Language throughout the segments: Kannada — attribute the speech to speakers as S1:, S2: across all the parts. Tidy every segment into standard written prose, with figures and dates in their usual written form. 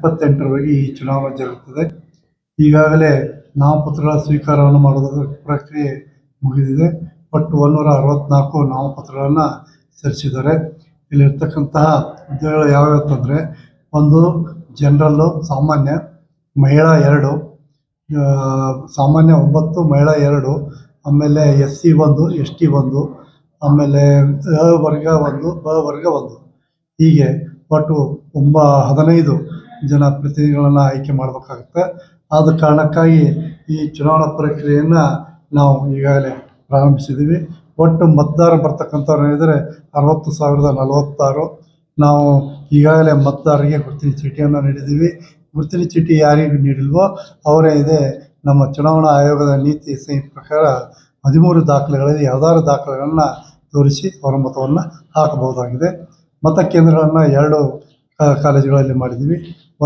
S1: 28ರವರೆಗೆ ಈ ಚುನಾವಣೆ ಜರುಗುತ್ತದೆ. ಈಗಾಗಲೇ ನಾಮಪತ್ರಗಳ ಸ್ವೀಕಾರವನ್ನು ಮಾಡುವುದರ ಪ್ರಕ್ರಿಯೆ ಮುಗಿದಿದೆ. ಒಟ್ಟು 164 ನಾಮಪತ್ರಗಳನ್ನು ಸಲ್ಲಿಸಿದ್ದಾರೆ. ಇಲ್ಲಿರ್ತಕ್ಕಂತಹ ಹುದ್ದೆಗಳು ಯಾವ್ಯಾವಂತಂದರೆ, ಒಂದು ಜನರಲ್ಲು ಸಾಮಾನ್ಯ, ಮಹಿಳಾ 2, ಸಾಮಾನ್ಯ 9, ಮಹಿಳಾ 2, ಆಮೇಲೆ SC 1, ST 1, ಆಮೇಲೆ ಅ ವರ್ಗ 1, ಬ ವರ್ಗ 1, ಹೀಗೆ ಒಟ್ಟು 15 ಜನ ಪ್ರತಿನಿಧಿಗಳನ್ನು ಆಯ್ಕೆ ಮಾಡಬೇಕಾಗುತ್ತೆ. ಆದ ಕಾರಣಕ್ಕಾಗಿ ಈ ಚುನಾವಣಾ ಪ್ರಕ್ರಿಯೆಯನ್ನು ನಾವು ಈಗಾಗಲೇ ಪ್ರಾರಂಭಿಸಿದ್ದೀವಿ. ಒಟ್ಟು ಮತದಾರ ಬರ್ತಕ್ಕಂಥವ್ರು ಏನಿದ್ದಾರೆ 60,046. ನಾವು ಈಗಾಗಲೇ ಮತದಾರರಿಗೆ ಗುರುತಿನ ಚೀಟಿಯನ್ನು ನೀಡಿದ್ದೀವಿ. ಗುರುತಿನ ಚೀಟಿ ಯಾರಿಗೆ ನೀಡಿಲ್ವೋ ಅವರೇ ಇದೆ ನಮ್ಮ ಚುನಾವಣಾ ಆಯೋಗದ ನೀತಿ ಸಂಹಿತೆ ಪ್ರಕಾರ 13 ದಾಖಲೆಗಳಲ್ಲಿ ಯಾವ್ದಾದ್ರು ದಾಖಲೆಗಳನ್ನು ತೋರಿಸಿ ಅವರ ಮತವನ್ನು ಹಾಕಬಹುದಾಗಿದೆ. ಮತಕೇಂದ್ರಗಳನ್ನು 2 ಕಾಲೇಜುಗಳಲ್ಲಿ ಮಾಡಿದ್ದೀವಿ.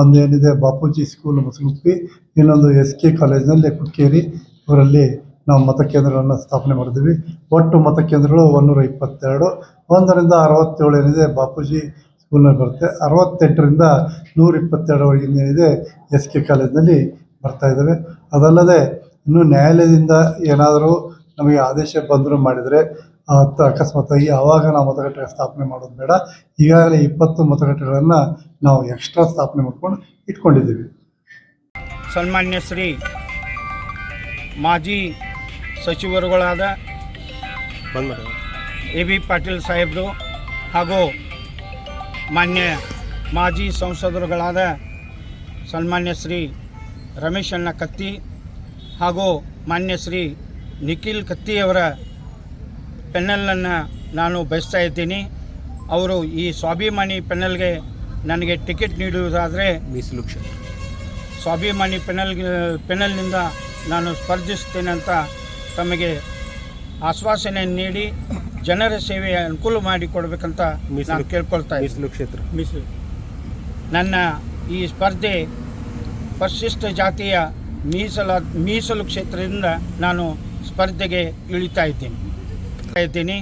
S1: ಒಂದೇನಿದೆ ಬಾಪೂಜಿ ಸ್ಕೂಲ್ ಮುಸುಗುಪ್ಪಿ, ಇನ್ನೊಂದು SK ಕಾಲೇಜಿನಲ್ಲಿ ಕುಕ್ಕೇರಿ. ಇವರಲ್ಲಿ ನಾವು ಮತಕೇಂದ್ರಗಳನ್ನು ಸ್ಥಾಪನೆ ಮಾಡಿದ್ದೀವಿ. ಒಟ್ಟು ಮತಕೇಂದ್ರಗಳು 122. 1ರಿಂದ 67 ಏನಿದೆ ಬಾಪೂಜಿ ಸ್ಕೂಲ್ನಲ್ಲಿ ಬರುತ್ತೆ. 68ರಿಂದ 122ವರೆಗೆ ಏನಿದೆ SK ಕಾಲೇಜಿನಲ್ಲಿ ಬರ್ತಾ ಇದ್ದಾವೆ. ಅದಲ್ಲದೆ ಇನ್ನು ನ್ಯಾಯಾಲಯದಿಂದ ಏನಾದರೂ ನಮಗೆ ಆದೇಶ ಬಂದರೂ ಮಾಡಿದರೆ ಅಕಸ್ಮಾತಾಗಿ ಆವಾಗ ನಾವು ಮತಗಟ್ಟೆ ಸ್ಥಾಪನೆ ಮಾಡೋದು ಬೇಡ. ಈಗಾಗಲೇ 20 ಮತಗಟ್ಟೆಗಳನ್ನು ನಾವು ಎಕ್ಸ್ಟ್ರಾ ಸ್ಥಾಪನೆ ಮಾಡ್ಕೊಂಡು ಇಟ್ಕೊಂಡಿದ್ದೀವಿ.
S2: ಸನ್ಮಾನ್ಯ ಶ್ರೀ ಮಾಜಿ ಸಚಿವರುಗಳಾದ AB ಪಾಟೀಲ್ ಸಾಹೇಬರು ಹಾಗೂ ಮಾನ್ಯ ಮಾಜಿ ಸಂಸದರುಗಳಾದ ಸನ್ಮಾನ್ಯ ಶ್ರೀ ರಮೇಶ್ ಅಣ್ಣ ಕತ್ತಿ ಹಾಗೂ ಮಾನ್ಯ ಶ್ರೀ ನಿಖಿಲ್ ಕತ್ತಿಯವರ ಪೆನ್ನಲನ್ನು ನಾನು ಬಯಸ್ತಾ ಇದ್ದೀನಿ. ಅವರು ಈ ಸ್ವಾಭಿಮಾನಿ ಪೆನ್ನಲ್ಗೆ ನನಗೆ ಟಿಕೆಟ್ ನೀಡುವುದಾದರೆ
S3: ಮೀಸಲು ಕ್ಷೇತ್ರ
S2: ಸ್ವಾಭಿಮಾನಿ ಪೆನ್ನಲ್ನಿಂದ ನಾನು ಸ್ಪರ್ಧಿಸ್ತೇನೆ ಅಂತ ತಮಗೆ ಆಶ್ವಾಸನೆ ನೀಡಿ ಜನರ ಸೇವೆಯ ಅನುಕೂಲ ಮಾಡಿಕೊಡ್ಬೇಕಂತ ನಾನು ಕೇಳ್ಕೊಳ್ತಾ
S3: ಮೀಸಲು ಕ್ಷೇತ್ರ
S2: ನನ್ನ ಈ ಸ್ಪರ್ಧೆ ಪರಿಶಿಷ್ಟ ಜಾತಿಯ ಮೀಸಲು ಕ್ಷೇತ್ರದಿಂದ ನಾನು ಸ್ಪರ್ಧೆಗೆ ಇಳಿತಾ ಇದ್ದೀನಿ.